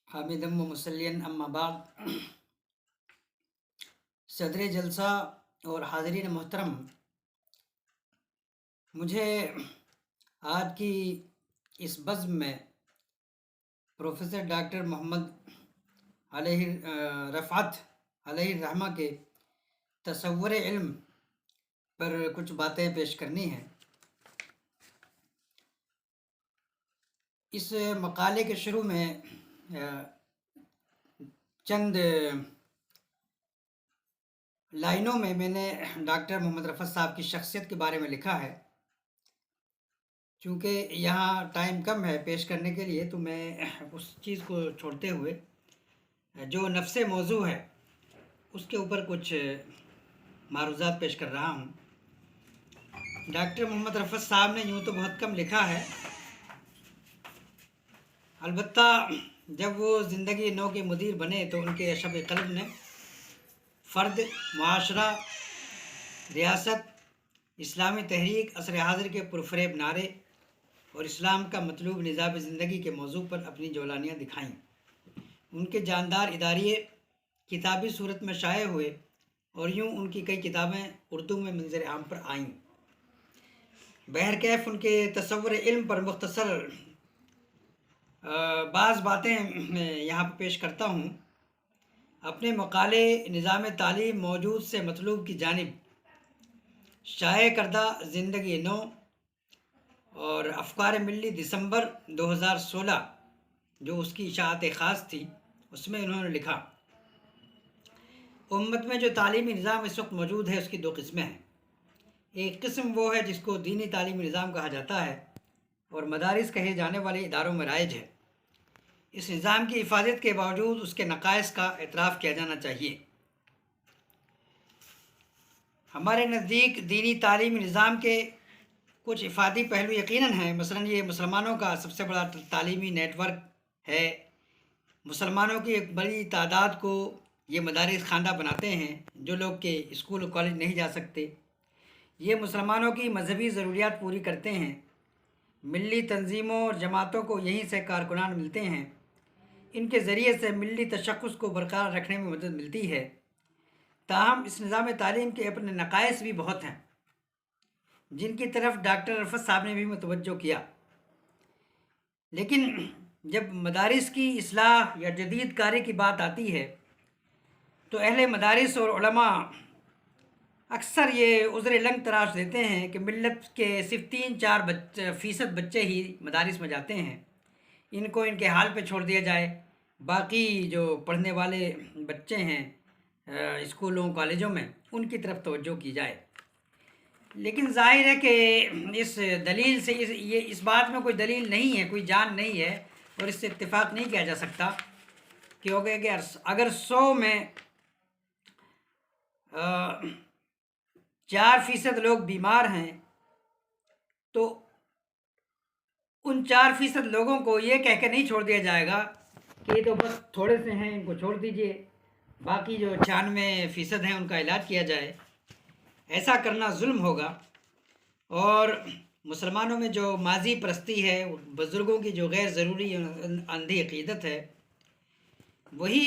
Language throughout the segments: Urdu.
حامدم و مسلین اما بعد، صدر جلسہ اور حاضرین محترم، مجھے آج کی اس بزم میں پروفیسر ڈاکٹر محمد رفعت علیہ الرحمہ کے تصور علم پر کچھ باتیں پیش کرنی ہیں۔ اس مقالے کے شروع میں چند لائنوں میں نے ڈاکٹر محمد رفعت صاحب کی شخصیت کے بارے میں لکھا ہے۔ چونکہ یہاں ٹائم کم ہے پیش کرنے کے لیے، تو میں اس چیز کو چھوڑتے ہوئے جو نفس موضوع ہے اس کے اوپر کچھ معروضات پیش کر رہا ہوں۔ ڈاکٹر محمد رفعت صاحب نے یوں تو بہت کم لکھا ہے، البتہ جب وہ زندگی نو کے مدیر بنے تو ان کے شب قلم نے فرد، معاشرہ، ریاست، اسلامی تحریک، عصر حاضر کے پرفریب نعرے اور اسلام کا مطلوب نظام زندگی کے موضوع پر اپنی جولانیاں دکھائیں۔ ان کے جاندار اداریے کتابی صورت میں شائع ہوئے اور یوں ان کی کئی کتابیں اردو میں منظر عام پر آئیں۔ بہرکیف ان کے تصور علم پر مختصر بعض باتیں میں یہاں پر پیش کرتا ہوں۔ اپنے مقالے نظام تعلیم موجود سے مطلوب کی جانب شائع کردہ زندگی نو اور افکار ملی دسمبر 2016 جو اس کی اشاعت خاص تھی، اس میں انہوں نے لکھا: امت میں جو تعلیمی نظام اس وقت موجود ہے اس کی دو قسمیں ہیں۔ ایک قسم وہ ہے جس کو دینی تعلیمی نظام کہا جاتا ہے اور مدارس کہے جانے والے اداروں میں رائج ہے۔ اس نظام کی حفاظت کے باوجود اس کے نقائص کا اعتراف کیا جانا چاہیے۔ ہمارے نزدیک دینی تعلیمی نظام کے کچھ افادی پہلو یقیناً ہیں۔ مثلاً یہ مسلمانوں کا سب سے بڑا تعلیمی نیٹ ورک ہے۔ مسلمانوں کی ایک بڑی تعداد کو یہ مدارس خواندہ بناتے ہیں، جو لوگ کہ اسکول اور کالج نہیں جا سکتے۔ یہ مسلمانوں کی مذہبی ضروریات پوری کرتے ہیں۔ ملی تنظیموں اور جماعتوں کو یہیں سے کارکنان ملتے ہیں۔ ان کے ذریعے سے ملی تشخص کو برقرار رکھنے میں مدد ملتی ہے۔ تاہم اس نظام تعلیم کے اپنے نقائص بھی بہت ہیں، جن کی طرف ڈاکٹر رفعت صاحب نے بھی متوجہ کیا۔ لیکن جب مدارس کی اصلاح یا جدید کاری کی بات آتی ہے تو اہل مدارس اور علماء اکثر یہ عذر لنگ تراش دیتے ہیں کہ ملت کے صرف 3-4% بچے ہی مدارس میں جاتے ہیں، ان کو ان کے حال پہ چھوڑ دیا جائے، باقی جو پڑھنے والے بچے ہیں اسکولوں کالجوں میں ان کی طرف توجہ کی جائے۔ لیکن ظاہر ہے کہ اس دلیل سے اس بات میں کوئی دلیل نہیں ہے، کوئی جان نہیں ہے، اور اس سے اتفاق نہیں کیا جا سکتا، کیونکہ اگر 100 میں 4% لوگ بیمار ہیں تو ان 4% لوگوں کو یہ کہہ کے نہیں چھوڑ دیا جائے گا کہ یہ تو بس تھوڑے سے ہیں، ان کو چھوڑ دیجئے، باقی جو 96% ہیں ان کا علاج کیا جائے۔ ایسا کرنا ظلم ہوگا، اور مسلمانوں میں جو ماضی پرستی ہے، بزرگوں کی جو غیر ضروری اندھی عقیدت ہے، وہی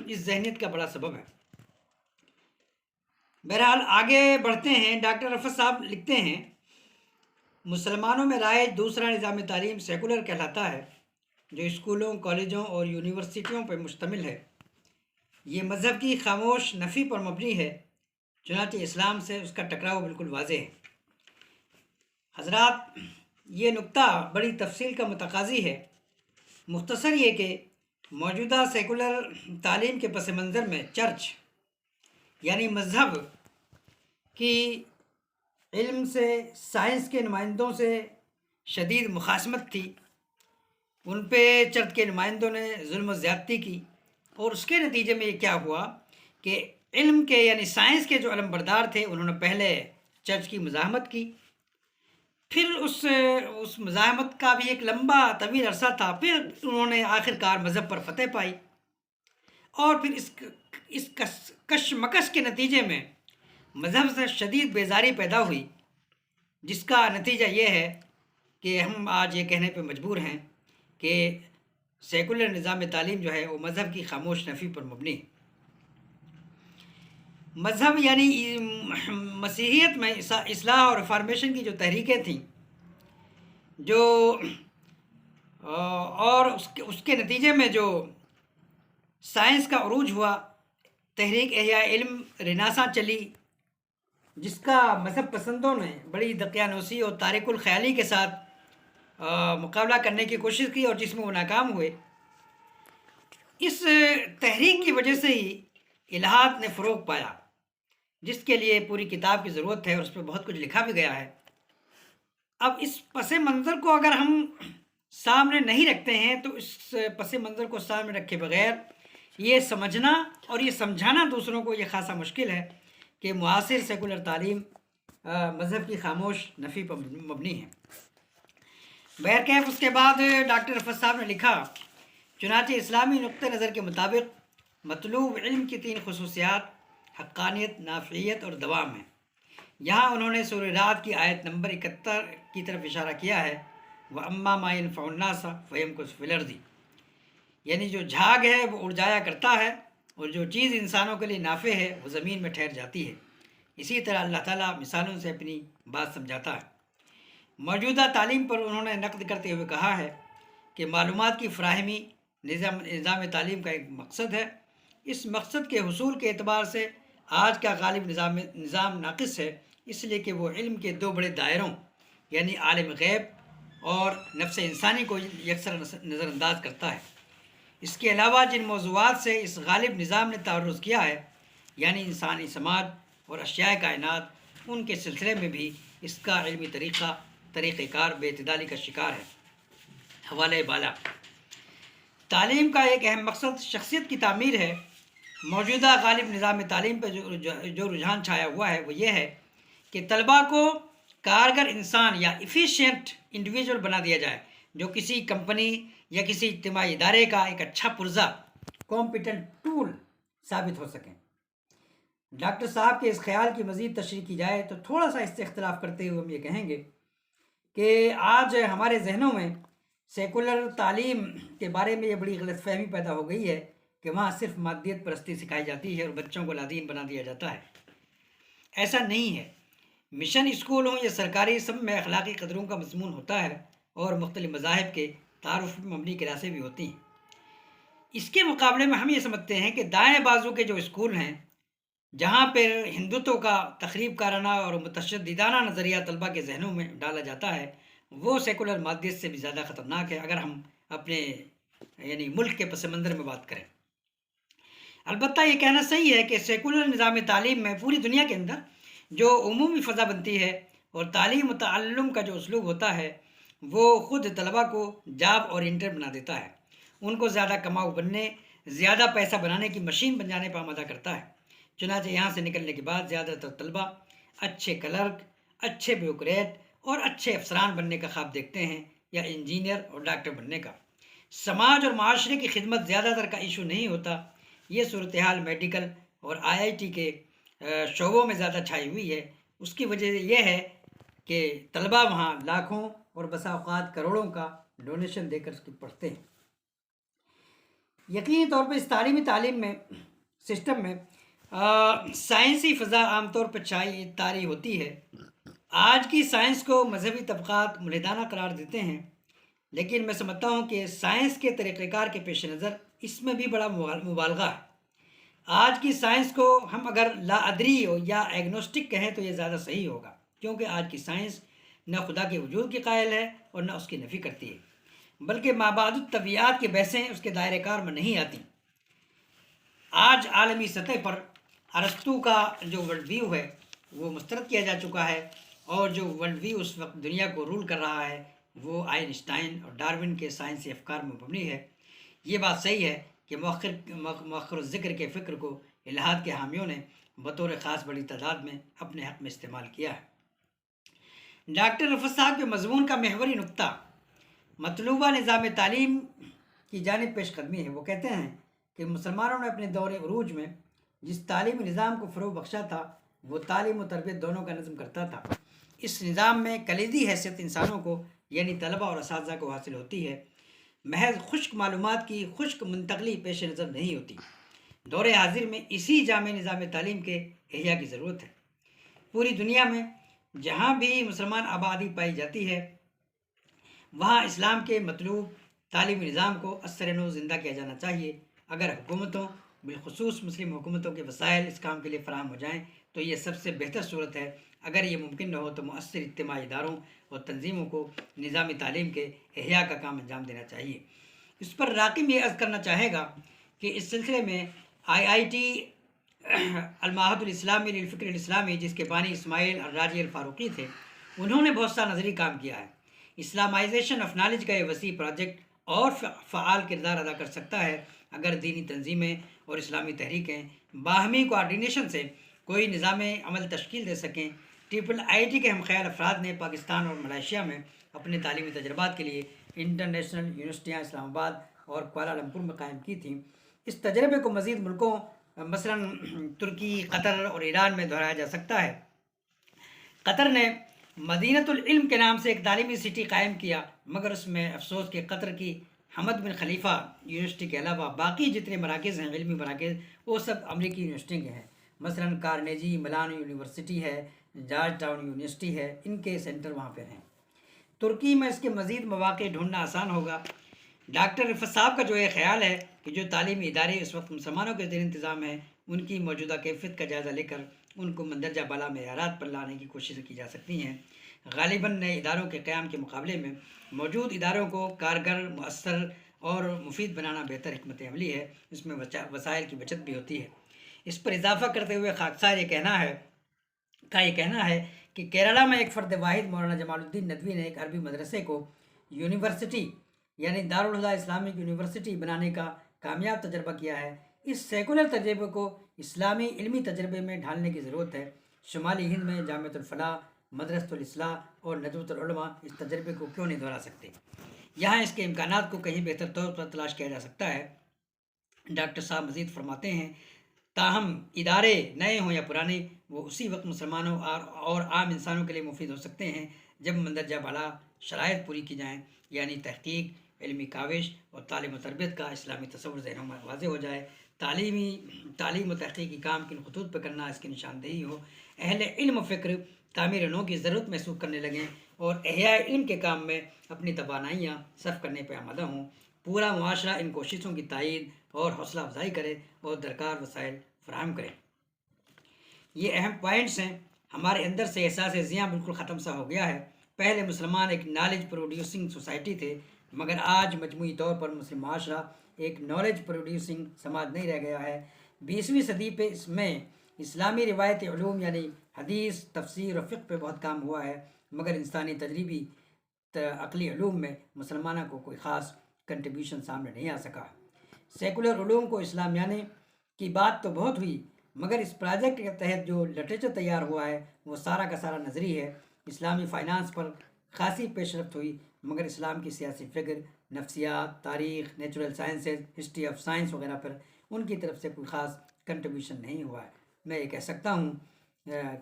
اس ذہنیت کا بڑا سبب ہے۔ بہرحال آگے بڑھتے ہیں۔ ڈاکٹر رفعت صاحب لکھتے ہیں: مسلمانوں میں رائج دوسرا نظام تعلیم سیکولر کہلاتا ہے، جو اسکولوں، کالجوں اور یونیورسٹیوں پر مشتمل ہے۔ یہ مذہب کی خاموش نفی پر مبنی ہے، چنانچہ اسلام سے اس کا ٹکراؤ بالکل واضح ہے۔ حضرات، یہ نکتہ بڑی تفصیل کا متقاضی ہے۔ مختصر یہ کہ موجودہ سیکولر تعلیم کے پس منظر میں چرچ یعنی مذہب کی علم سے، سائنس کے نمائندوں سے شدید مخاصمت تھی۔ ان پہ چرچ کے نمائندوں نے ظلم و زیادتی کی، اور اس کے نتیجے میں یہ کیا ہوا کہ علم کے یعنی سائنس کے جو علم بردار تھے انہوں نے پہلے چرچ کی مزاحمت کی، پھر اس مزاحمت کا بھی ایک لمبا طویل عرصہ تھا، پھر انہوں نے آخرکار مذہب پر فتح پائی، اور پھر اس کشمکش کے نتیجے میں مذہب سے شدید بیزاری پیدا ہوئی، جس کا نتیجہ یہ ہے کہ ہم آج یہ کہنے پہ مجبور ہیں کہ سیکولر نظام تعلیم جو ہے وہ مذہب کی خاموش نفی پر مبنی ہے۔ مذہب یعنی مسیحیت میں اصلاح اور ریفارمیشن کی جو تحریکیں تھیں، جو اور اس کے نتیجے میں جو سائنس کا عروج ہوا، تحریک احیاء علم رناساں چلی، جس کا مذہب پسندوں نے بڑی دقیانوسی اور تارک الخیالی کے ساتھ مقابلہ کرنے کی کوشش کی اور جس میں وہ ناکام ہوئے، اس تحریک کی وجہ سے ہی الحاد نے فروغ پایا، جس کے لیے پوری کتاب کی ضرورت ہے اور اس پہ بہت کچھ لکھا بھی گیا ہے۔ اب اس پس منظر کو اگر ہم سامنے نہیں رکھتے ہیں تو اس پس منظر کو سامنے رکھے بغیر یہ سمجھنا اور یہ سمجھانا دوسروں کو یہ خاصا مشکل ہے کہ معاصر سیکولر تعلیم مذہب کی خاموش نفی پر مبنی ہے۔ بہرکیف اس کے بعد ڈاکٹر رفعت صاحب نے لکھا، چنانچہ اسلامی نقطہ نظر کے مطابق مطلوب علم کی 3 خصوصیات حقانیت، نافعیت اور دوام ہیں۔ یہاں انہوں نے سورہ رعد کی آیت نمبر 71 کی طرف اشارہ کیا ہے، وَأَمَّا مَا يَنْفَعُ النَّاسَ فَيَمْكُثُ فِي الْأَرْضِ، یعنی جو جھاگ ہے وہ اڑ جایا کرتا ہے اور جو چیز انسانوں کے لیے نافع ہے وہ زمین میں ٹھہر جاتی ہے۔ اسی طرح اللہ تعالیٰ مثالوں سے اپنی بات سمجھاتا ہے۔ موجودہ تعلیم پر انہوں نے نقد کرتے ہوئے کہا ہے کہ معلومات کی فراہمی نظام تعلیم کا ایک مقصد ہے۔ اس مقصد کے حصول کے اعتبار سے آج کا غالب نظام ناقص ہے، اس لیے کہ وہ علم کے 2 بڑے دائروں یعنی عالم غیب اور نفس انسانی کو یکسر نظر انداز کرتا ہے۔ اس کے علاوہ جن موضوعات سے اس غالب نظام نے تعرض کیا ہے یعنی انسانی سماج اور اشیاء کائنات، ان کے سلسلے میں بھی اس کا علمی طریقہ کار بے اعتدالی کا شکار ہے۔ حوالہ بالا۔ تعلیم کا ایک اہم مقصد شخصیت کی تعمیر ہے۔ موجودہ غالب نظام تعلیم پہ جو رجحان چھایا ہوا ہے وہ یہ ہے کہ طلباء کو کارگر انسان یا ایفیشینٹ انڈیویجول بنا دیا جائے، جو کسی کمپنی یا کسی اجتماعی ادارے کا ایک اچھا پرزہ کمپیٹنٹ ٹول ثابت ہو سکیں۔ ڈاکٹر صاحب کے اس خیال کی مزید تشریح کی جائے تو تھوڑا سا اس سے اختلاف کرتے ہوئے ہم یہ کہیں گے کہ آج ہمارے ذہنوں میں سیکولر تعلیم کے بارے میں یہ بڑی غلط فہمی پیدا ہو گئی ہے کہ وہاں صرف مادیت پرستی سکھائی جاتی ہے اور بچوں کو لادین بنا دیا جاتا ہے۔ ایسا نہیں ہے۔ مشن اسکول ہوں یا سرکاری، سب میں اخلاقی قدروں کا مضمون ہوتا ہے اور مختلف مذاہب کے تعارف پر مبنی کلاسیں بھی ہوتی ہیں۔ اس کے مقابلے میں ہم یہ سمجھتے ہیں کہ دائیں بازو کے جو اسکول ہیں، جہاں پر ہندوتو کا تخریب کارانہ اور متشددانہ نظریہ طلباء کے ذہنوں میں ڈالا جاتا ہے، وہ سیکولر مادیت سے بھی زیادہ خطرناک ہے اگر ہم اپنے یعنی ملک کے پس منظر میں بات کریں۔ البتہ یہ کہنا صحیح ہے کہ سیکولر نظام تعلیم میں پوری دنیا کے اندر جو عمومی فضا بنتی ہے اور تعلیم و تعلم کا جو اسلوب ہوتا ہے وہ خود طلباء کو جاب اورینٹڈ بنا دیتا ہے، ان کو زیادہ کماؤ بننے، زیادہ پیسہ بنانے کی مشین بن جانے پر آمادہ کرتا ہے۔ چنانچہ یہاں سے نکلنے کے بعد زیادہ تر طلباء اچھے کلرک، اچھے بیوروکریٹ اور اچھے افسران بننے کا خواب دیکھتے ہیں یا انجینئر اور ڈاکٹر بننے کا۔ سماج اور معاشرے کی خدمت زیادہ تر کا ایشو نہیں ہوتا۔ یہ صورتحال میڈیکل اور IIT کے شعبوں میں زیادہ چھائی ہوئی ہے۔ اس کی وجہ یہ ہے کہ طلباء وہاں لاکھوں اور بسا اوقات کروڑوں کا ڈونیشن دے کر اس کی پڑھتے ہیں۔ یقینی طور پر اس تعلیم میں سسٹم میں سائنسی فضا عام طور پر طاری ہوتی ہے۔ آج کی سائنس کو مذہبی طبقات ملحدانہ قرار دیتے ہیں، لیکن میں سمجھتا ہوں کہ سائنس کے طریقہ کار کے پیش نظر اس میں بھی بڑا مبالغہ ہے۔ آج کی سائنس کو ہم اگر لا ادری یا ایگنوسٹک کہیں تو یہ زیادہ صحیح ہوگا، کیونکہ آج کی سائنس نہ خدا کے وجود کی قائل ہے اور نہ اس کی نفی کرتی ہے، بلکہ مابعد الطبیعیات کی بحثیں اس کے دائرۂ کار میں نہیں آتی۔ آج عالمی سطح پر ارسطو کا جو ورلڈ ویو ہے وہ مسترد کیا جا چکا ہے، اور جو ورلڈ ویو اس وقت دنیا کو رول کر رہا ہے وہ آئنسٹائن اور ڈارون کے سائنسی افکار میں مبنی ہے۔ یہ بات صحیح ہے کہ مؤخر الذکر کے فکر کو الحاد کے حامیوں نے بطور خاص بڑی تعداد میں اپنے حق میں استعمال کیا ہے۔ ڈاکٹر رفعت صاحب کے مضمون کا محوری نقطہ مطلوبہ نظام تعلیم کی جانب پیش قدمی ہے۔ وہ کہتے ہیں کہ مسلمانوں نے اپنے دور عروج میں جس تعلیمی نظام کو فروغ بخشا تھا وہ تعلیم و تربیت دونوں کا نظم کرتا تھا۔ اس نظام میں کلیدی حیثیت انسانوں کو یعنی طلباء اور اساتذہ کو حاصل ہوتی ہے۔ محض خشک معلومات کی خشک منتقلی پیش نظر نہیں ہوتی۔ دور حاضر میں اسی جامع نظام تعلیم کے احیاء کی ضرورت ہے۔ پوری دنیا میں جہاں بھی مسلمان آبادی پائی جاتی ہے وہاں اسلام کے مطلوب تعلیمی نظام کو اثر نو زندہ کیا جانا چاہیے۔ اگر حکومتوں بالخصوص مسلم حکومتوں کے وسائل اس کام کے لیے فراہم ہو جائیں تو یہ سب سے بہتر صورت ہے۔ اگر یہ ممکن نہ ہو تو مؤثر اجتماعی اداروں اور تنظیموں کو نظامی تعلیم کے احیاء کا کام انجام دینا چاہیے۔ اس پر راقم یہ عرض کرنا چاہے گا کہ اس سلسلے میں IIT المعہد الاسلامی للفکر الاسلامی، جس کے بانی اسماعیل الراجی الفاروقی تھے، انہوں نے بہت سا نظری کام کیا ہے۔ اسلامائزیشن آف نالج کا یہ وسیع پروجیکٹ اور فعال کردار ادا کر سکتا ہے اگر دینی تنظیمیں اور اسلامی تحریکیں باہمی کوآرڈینیشن سے کوئی نظام عمل تشکیل دے سکیں۔ IIT کے ہم خیال افراد نے پاکستان اور ملائیشیا میں اپنے تعلیمی تجربات کے لیے انٹرنیشنل یونیورسٹیاں اسلام آباد اور کوالالمپور میں قائم کی تھیں۔ اس تجربے کو مزید ملکوں مثلاً ترکی، قطر اور ایران میں دہرایا جا سکتا ہے۔ قطر نے مدینۃ العلم کے نام سے ایک تعلیمی سٹی قائم کیا، مگر اس میں افسوس کہ قطر کی حمد بن خلیفہ یونیورسٹی کے علاوہ باقی جتنے مراکز ہیں، علمی مراکز، وہ سب امریکی یونیورسٹی کے ہیں۔ مثلاً کارنیجی ملان یونیورسٹی ہے، جارج ٹاؤن یونیورسٹی ہے، ان کے سینٹر وہاں پہ ہیں۔ ترکی میں اس کے مزید مواقع ڈھونڈنا آسان ہوگا۔ ڈاکٹر رفعت صاحب کا جو یہ خیال ہے کہ جو تعلیمی ادارے اس وقت مسلمانوں کے زیر انتظام ہیں ان کی موجودہ کیفیت کا جائزہ لے کر ان کو مندرجہ بالا معیارات پر لانے کی کوششیں کی جا سکتی ہیں۔ غالباً نئے اداروں کے قیام کے مقابلے میں موجود اداروں کو کارگر، مؤثر اور مفید بنانا بہتر حکمت عملی ہے۔ اس میں وسائل کی بچت بھی ہوتی ہے۔ اس پر اضافہ کرتے ہوئے خاکسار یہ کہنا ہے کہ کیرالہ میں ایک فرد واحد مولانا جمال الدین ندوی نے ایک عربی مدرسے کو یونیورسٹی یعنی دارالہدیٰ اسلامک یونیورسٹی بنانے کا کامیاب تجربہ کیا ہے۔ اس سیکولر تجربے کو اسلامی علمی تجربے میں ڈھالنے کی ضرورت ہے۔ شمالی ہند میں جامعۃ الفلاح، مدرسۃ الاصلاح اور ندوۃ العلماء اس تجربے کو کیوں نہیں دہرا سکتے؟ یہاں اس کے امکانات کو کہیں بہتر طور پر تلاش کیا جا سکتا ہے۔ ڈاکٹر صاحب مزید فرماتے ہیں، تاہم ادارے نئے ہوں یا پرانے، وہ اسی وقت مسلمانوں اور عام انسانوں کے لیے مفید ہو سکتے ہیں جب مندرجہ بالا شرائط پوری کی جائیں، یعنی تحقیق، علمی کاوش اور تعلیم و تربیت کا اسلامی تصور ذہنوں میں واضح ہو جائے، تعلیم و تحقیقی کام کن خطوط پہ کرنا اس کی نشاندہی ہو، اہل علم و فکر تعمیر نو کی ضرورت محسوس کرنے لگیں اور احیاء علم کے کام میں اپنی توانائیاں صرف کرنے پہ آمادہ ہوں۔ پورا معاشرہ ان کوششوں کی تائید اور حوصلہ افزائی کرے اور درکار وسائل فراہم کرے۔ یہ اہم پوائنٹس ہیں۔ ہمارے اندر سے احساس زیاں بالکل ختم سا ہو گیا ہے۔ پہلے مسلمان ایک نالج پروڈیوسنگ سوسائٹی تھے، مگر آج مجموعی طور پر مسلم معاشرہ ایک نالج پروڈیوسنگ سماج نہیں رہ گیا ہے۔ 20ویں صدی پہ اس میں اسلامی روایتی علوم یعنی حدیث، تفسیر اور فقہ پہ بہت کام ہوا ہے، مگر انسانی تجربی عقلی علوم میں مسلمانوں کو کوئی خاص کنٹریبیوشن سامنے نہیں آ سکا۔ سیکولر علوم کو اسلامیانے کی بات تو بہت ہوئی، مگر اس پروجیکٹ کے تحت جو لٹریچر تیار ہوا ہے وہ سارا کا سارا نظری ہے۔ اسلامی فائنانس پر خاصی پیش رفت ہوئی، مگر اسلام کی سیاسی فکر، نفسیات، تاریخ، natural sciences, history of science وغیرہ پر ان کی طرف سے کوئی خاص کنٹریبیوشن نہیں ہوا ہے۔ میں یہ کہہ سکتا ہوں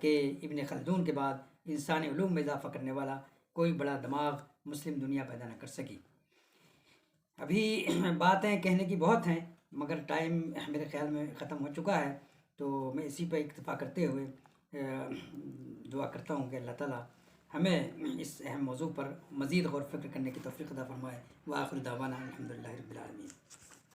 کہ ابن خلدون کے بعد انسانی علوم میں اضافہ کرنے والا کوئی بڑا دماغ مسلم دنیا پیدا نہ کر سکی۔ ابھی باتیں کہنے کی بہت ہیں، مگر ٹائم میرے خیال میں ختم ہو چکا ہے، تو میں اسی پہ اکتفا کرتے ہوئے دعا کرتا ہوں کہ اللہ تعالیٰ ہمیں اس اہم موضوع پر مزید غور و فکر کرنے کی توفیق عطا فرمائے۔ وآخر دعوانا الحمدللہ رب العالمین۔